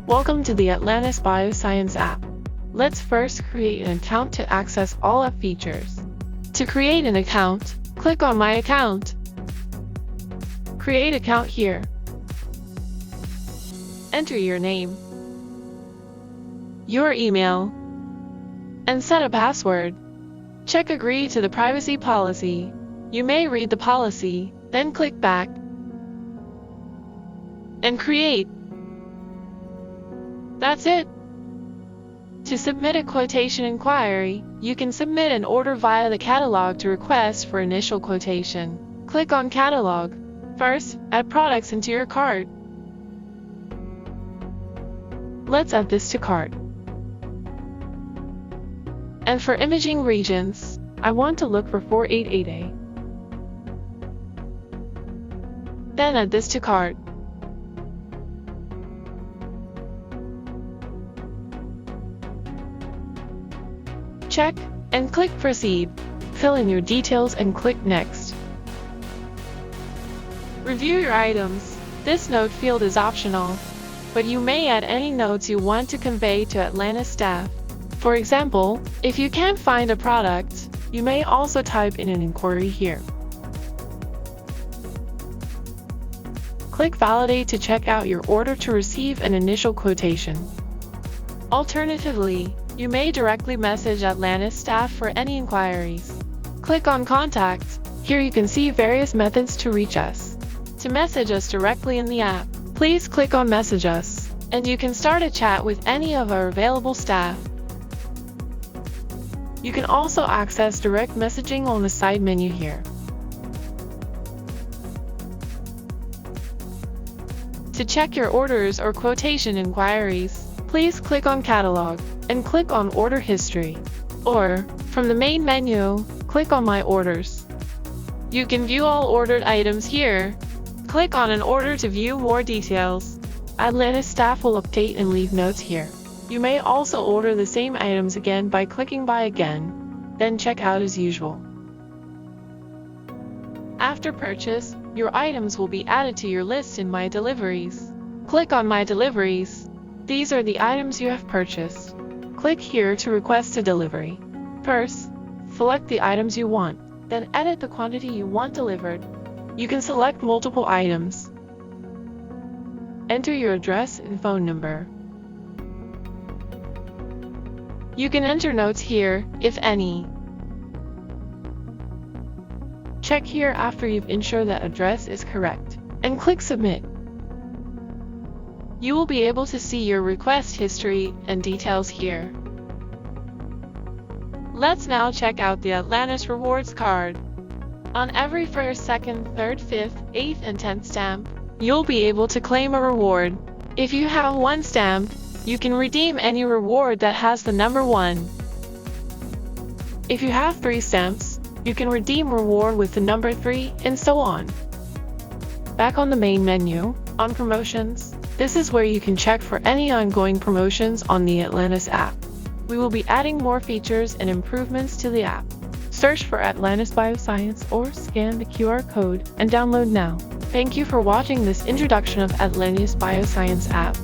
Welcome to the Atlantis Bioscience app. Let's first create an account to access all app features. To create an account, click on My Account. Create account here. Enter your name, your email, and set a password. Check Agree to the privacy policy. You may read the policy, then click Back and create. That's it. To submit a quotation inquiry, you can submit an order via the catalog to request for initial quotation. Click on Catalog. First, add products into your cart. Let's add this to cart. And for imaging regions, I want to look for 488A. Then add this to cart. Check, and click Proceed. Fill in your details and click Next. Review your items. This note field is optional, but you may add any notes you want to convey to Atlantis staff. For example, if you can't find a product, you may also type in an inquiry here. Click Validate to check out your order to receive an initial quotation. Alternatively, you may directly message Atlantis staff for any inquiries. Click on Contact. Here you can see various methods to reach us. To message us directly in the app, please click on Message Us, and you can start a chat with any of our available staff. You can also access direct messaging on the side menu here. To check your orders or quotation inquiries, please click on Catalog and click on Order History. Or, from the main menu, click on My Orders. You can view all ordered items here. Click on an order to view more details. Atlantis staff will update and leave notes here. You may also order the same items again by clicking Buy Again, then check out as usual. After purchase, your items will be added to your list in My Deliveries. Click on My Deliveries. These are the items you have purchased. Click here to request a delivery. First, select the items you want, then edit the quantity you want delivered. You can select multiple items. Enter your address and phone number. You can enter notes here, if any. Check here after you've ensured that address is correct, and click Submit. You will be able to see your request history and details here. Let's now check out the Atlantis Rewards card. On every 1st, 2nd, 3rd, 5th, 8th, and 10th stamp, you'll be able to claim a reward. If you have 1 stamp, you can redeem any reward that has the number 1. If you have 3 stamps, you can redeem reward with the number 3, and so on. Back on the main menu, on Promotions, this is where you can check for any ongoing promotions on the Atlantis app. We will be adding more features and improvements to the app. Search for Atlantis Bioscience or scan the QR code and download now. Thank you for watching this introduction of Atlantis Bioscience app.